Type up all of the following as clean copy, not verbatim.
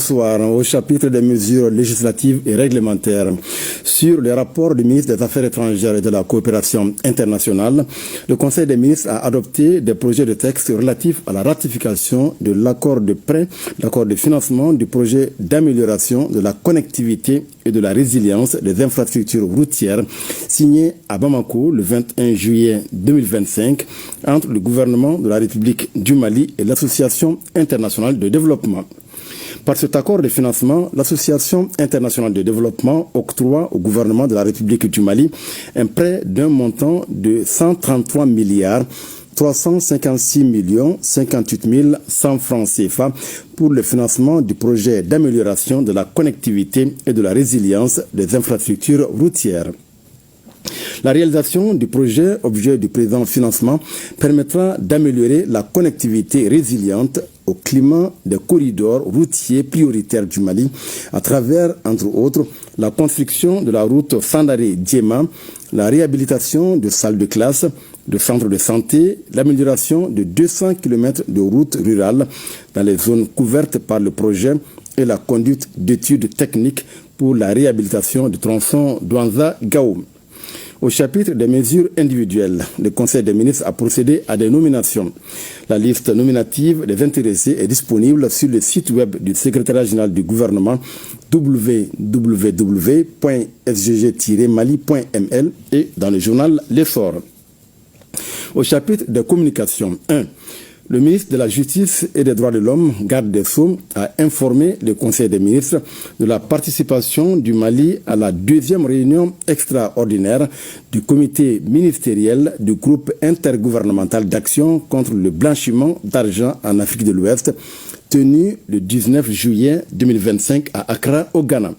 Bonsoir. Au chapitre des mesures législatives et réglementaires sur les rapports du ministre des Affaires étrangères et de la coopération internationale, le Conseil des ministres a adopté des projets de texte relatifs à la ratification de l'accord de prêt, l'accord de financement du projet d'amélioration de la connectivité et de la résilience des infrastructures routières signé à Bamako le 21 juillet 2025 entre le gouvernement de la République du Mali et l'Association internationale de développement. Par cet accord de financement, l'Association internationale de développement octroie au gouvernement de la République du Mali un prêt d'un montant de 133 milliards 356 58 100 francs CFA pour le financement du projet d'amélioration de la connectivité et de la résilience des infrastructures routières. La réalisation du projet, objet du présent financement, permettra d'améliorer la connectivité résiliente au climat des corridors routiers prioritaires du Mali à travers, entre autres, la construction de la route Sandaré-Diema, la réhabilitation de salles de classe, de centres de santé, l'amélioration de 200 km de routes rurales dans les zones couvertes par le projet et la conduite d'études techniques pour la réhabilitation du tronçon Douanza-Gao. Au chapitre des mesures individuelles, le Conseil des ministres a procédé à des nominations. La liste nominative des intéressés est disponible sur le site web du secrétariat général du gouvernement www.sgg-mali.ml et dans le journal L'Essor. Au chapitre des communications 1, le ministre de la Justice et des Droits de l'Homme, garde des Sceaux, a informé le Conseil des ministres de la participation du Mali à la deuxième réunion extraordinaire du comité ministériel du groupe intergouvernemental d'action contre le blanchiment d'argent en Afrique de l'Ouest, tenue le 19 juillet 2025 à Accra, au Ghana.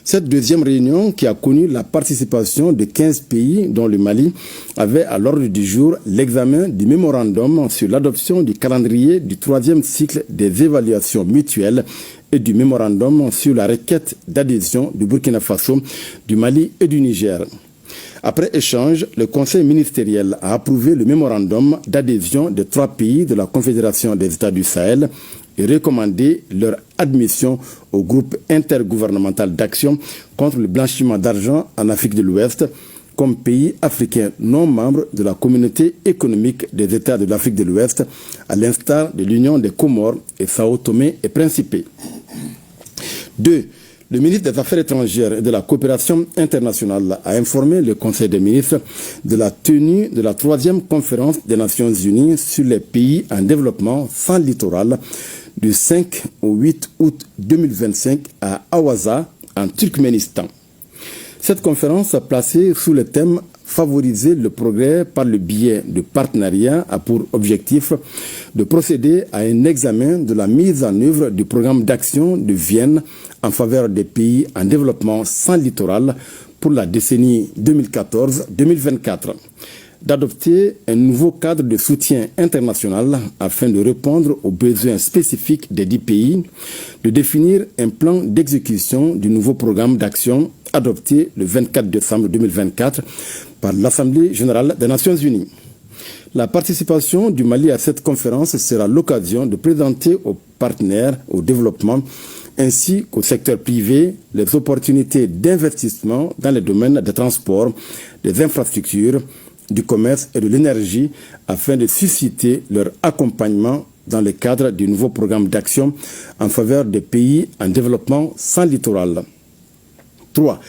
Cette deuxième réunion, qui a connu la participation de 15 pays, dont le Mali, avait à l'ordre du jour l'examen du mémorandum sur l'adoption du calendrier du troisième cycle des évaluations mutuelles et du mémorandum sur la requête d'adhésion du Burkina Faso, du Mali et du Niger. Après échange, le Conseil ministériel a approuvé le mémorandum d'adhésion des 3 pays de la Confédération des États du Sahel et recommandé leur admission au groupe intergouvernemental d'action contre le blanchiment d'argent en Afrique de l'Ouest comme pays africain non membre de la communauté économique des États de l'Afrique de l'Ouest, à l'instar de l'Union des Comores et Sao Tomé et Principe. 2. Le ministre des Affaires étrangères et de la coopération internationale a informé le Conseil des ministres de la tenue de la 3e conférence des Nations Unies sur les pays en développement sans littoral du 5 au 8 août 2025 à Awaza, en Turkménistan. Cette conférence a placé sous le thème « Favoriser le progrès par le biais de partenariats » a pour objectif de procéder à un examen de la mise en œuvre du programme d'action de Vienne en faveur des pays en développement sans littoral pour la décennie 2014-2024. D'adopter un nouveau cadre de soutien international afin de répondre aux besoins spécifiques des 10 pays, de définir un plan d'exécution du nouveau programme d'action adopté le 24 décembre 2024 par l'Assemblée générale des Nations unies. La participation du Mali à cette conférence sera l'occasion de présenter aux partenaires au développement ainsi qu'au secteur privé les opportunités d'investissement dans les domaines des transports, des infrastructures, du commerce et de l'énergie afin de susciter leur accompagnement dans le cadre du nouveau programme d'action en faveur des pays en développement sans littoral. 3.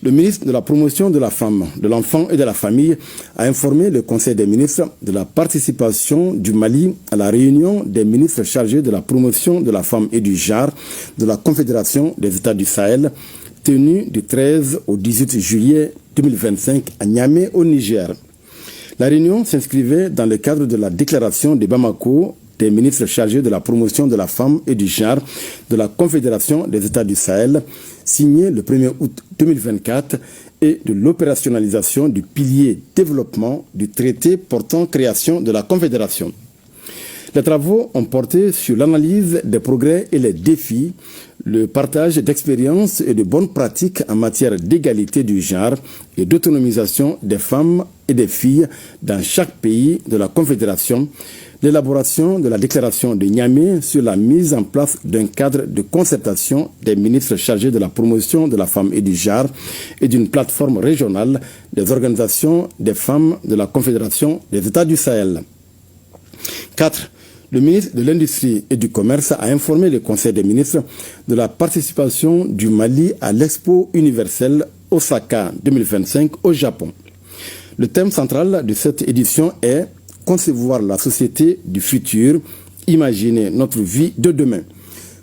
Le ministre de la Promotion de la Femme, de l'Enfant et de la Famille a informé le Conseil des ministres de la participation du Mali à la réunion des ministres chargés de la promotion de la femme et du genre de la Confédération des États du Sahel, tenue du 13 au 18 juillet 2025 à Niamey, au Niger. La réunion s'inscrivait dans le cadre de la déclaration de Bamako des ministres chargés de la promotion de la femme et du genre de la Confédération des États du Sahel, signée le 1er août 2024, et de l'opérationnalisation du pilier développement du traité portant création de la Confédération. Les travaux ont porté sur l'analyse des progrès et les défis, le partage d'expériences et de bonnes pratiques en matière d'égalité du genre et d'autonomisation des femmes et des filles dans chaque pays de la Confédération, l'élaboration de la déclaration de Niamey sur la mise en place d'un cadre de concertation des ministres chargés de la promotion de la femme et du genre et d'une plateforme régionale des organisations des femmes de la Confédération des États du Sahel. 4. Le ministre de l'Industrie et du Commerce a informé le Conseil des ministres de la participation du Mali à l'Expo universelle Osaka 2025 au Japon. Le thème central de cette édition est « Concevoir la société du futur, imaginer notre vie de demain ».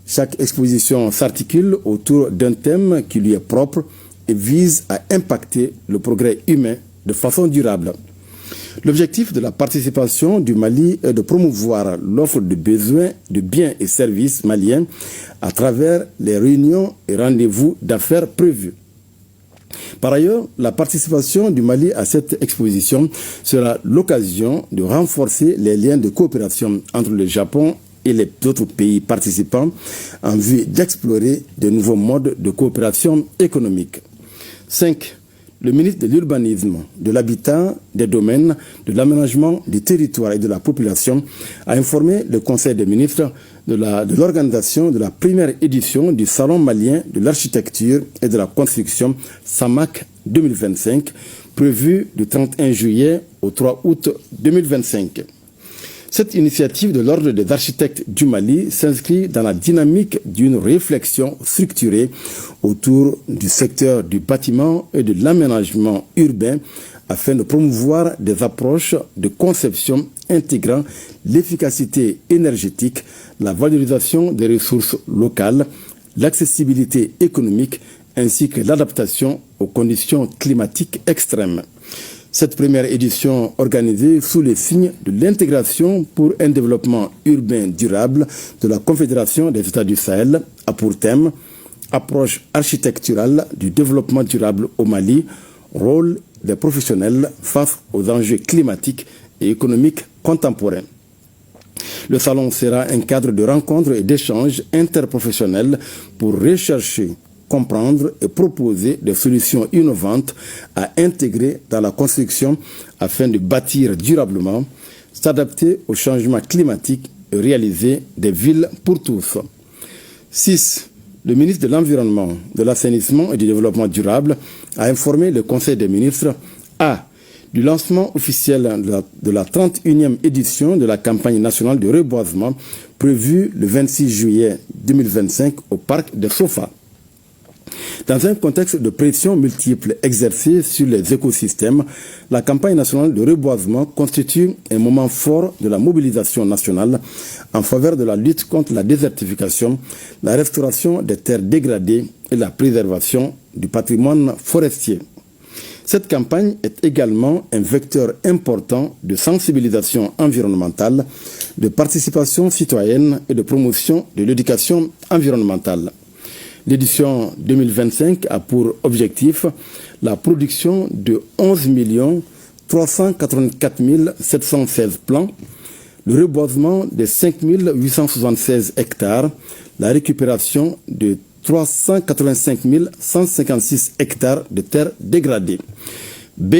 Chaque exposition s'articule autour d'un thème qui lui est propre et vise à impacter le progrès humain de façon durable. L'objectif de la participation du Mali est de promouvoir l'offre de besoins, de biens et services maliens à travers les réunions et rendez-vous d'affaires prévus. Par ailleurs, la participation du Mali à cette exposition sera l'occasion de renforcer les liens de coopération entre le Japon et les autres pays participants en vue d'explorer de nouveaux modes de coopération économique. 5. Le ministre de l'Urbanisme, de l'Habitat, des Domaines, de l'Aménagement du territoire et de la population a informé le Conseil des ministres de l'organisation de la première édition du Salon malien de l'architecture et de la construction SAMAC 2025, prévu du 31 juillet au 3 août 2025. Cette initiative de l'Ordre des architectes du Mali s'inscrit dans la dynamique d'une réflexion structurée autour du secteur du bâtiment et de l'aménagement urbain afin de promouvoir des approches de conception intégrant l'efficacité énergétique, la valorisation des ressources locales, l'accessibilité économique ainsi que l'adaptation aux conditions climatiques extrêmes. Cette première édition organisée sous les signes de l'intégration pour un développement urbain durable de la Confédération des États du Sahel a pour thème « Approche architecturale du développement durable au Mali, rôle des professionnels face aux enjeux climatiques et économiques contemporains ». Le salon sera un cadre de rencontres et d'échanges interprofessionnels pour rechercher, comprendre et proposer des solutions innovantes à intégrer dans la construction afin de bâtir durablement, s'adapter au changement climatique et réaliser des villes pour tous. 6. Le ministre de l'Environnement, de l'Assainissement et du Développement durable a informé le Conseil des ministres du lancement officiel de la 31e édition de la campagne nationale de reboisement prévue le 26 juillet 2025 au parc de Sofa. Dans un contexte de pression multiple exercée sur les écosystèmes, la campagne nationale de reboisement constitue un moment fort de la mobilisation nationale en faveur de la lutte contre la désertification, la restauration des terres dégradées et la préservation du patrimoine forestier. Cette campagne est également un vecteur important de sensibilisation environnementale, de participation citoyenne et de promotion de l'éducation environnementale. L'édition 2025 a pour objectif la production de 11 384 716 plants, le reboisement de 5 876 hectares, la récupération de 385 156 hectares de terres dégradées. B.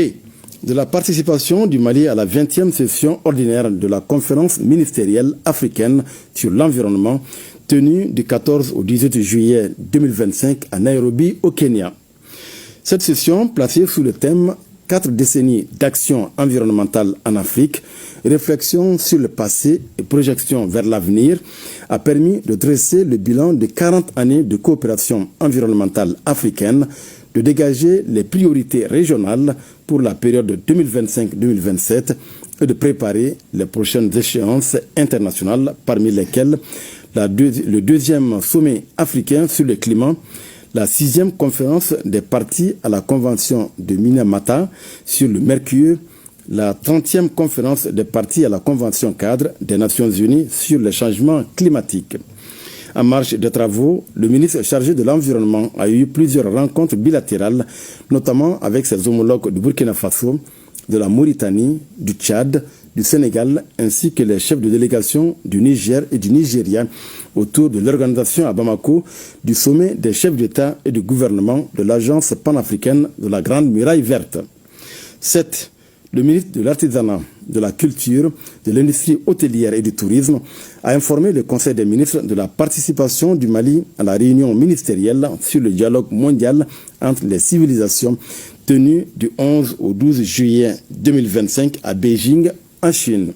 De la participation du Mali à la 20e session ordinaire de la conférence ministérielle africaine sur l'environnement tenue du 14 au 18 juillet 2025 à Nairobi, au Kenya. Cette session, placée sous le thème « 4 décennies d'action environnementale en Afrique, réflexion sur le passé et projection vers l'avenir », a permis de dresser le bilan de 40 années de coopération environnementale africaine, de dégager les priorités régionales pour la période 2025-2027 et de préparer les prochaines échéances internationales, parmi lesquelles le deuxième sommet africain sur le climat, la 6e conférence des parties à la Convention de Minamata sur le mercure, la 30e conférence des parties à la Convention cadre des Nations Unies sur le changement climatique. En marge des travaux, le ministre chargé de l'Environnement a eu plusieurs rencontres bilatérales, notamment avec ses homologues du Burkina Faso, de la Mauritanie, du Tchad, du Sénégal, ainsi que les chefs de délégation du Niger et du Nigeria autour de l'organisation à Bamako du sommet des chefs d'État et de gouvernement de l'Agence panafricaine de la Grande Muraille Verte. 7. Le ministre de l'Artisanat, de la Culture, de l'Industrie hôtelière et du Tourisme a informé le Conseil des ministres de la participation du Mali à la réunion ministérielle sur le dialogue mondial entre les civilisations tenue du 11 au 12 juillet 2025 à Beijing, en Chine.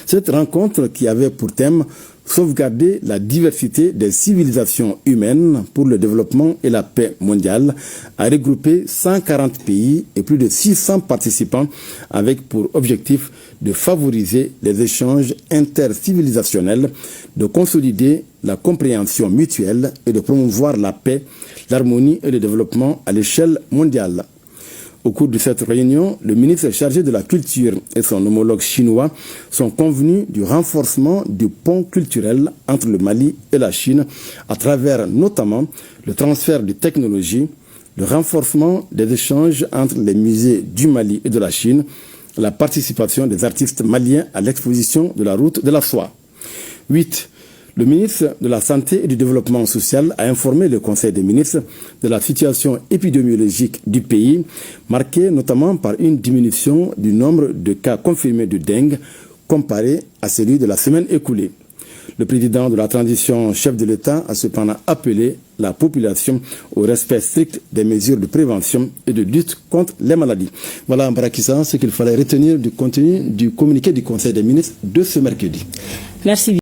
Cette rencontre, qui avait pour thème sauvegarder la diversité des civilisations humaines pour le développement et la paix mondiale, a regroupé 140 pays et plus de 600 participants avec pour objectif de favoriser les échanges intercivilisationnels, de consolider la compréhension mutuelle et de promouvoir la paix, l'harmonie et le développement à l'échelle mondiale. Au cours de cette réunion, le ministre chargé de la Culture et son homologue chinois sont convenus du renforcement du pont culturel entre le Mali et la Chine à travers notamment le transfert de technologies, le renforcement des échanges entre les musées du Mali et de la Chine, la participation des artistes maliens à l'exposition de la route de la soie. 8. Le ministre de la Santé et du Développement social a informé le Conseil des ministres de la situation épidémiologique du pays, marquée notamment par une diminution du nombre de cas confirmés de dengue comparé à celui de la semaine écoulée. Le président de la transition, chef de l'État, a cependant appelé la population au respect strict des mesures de prévention et de lutte contre les maladies. Voilà, Mbarakissa, ce qu'il fallait retenir du contenu du communiqué du Conseil des ministres de ce mercredi. Merci.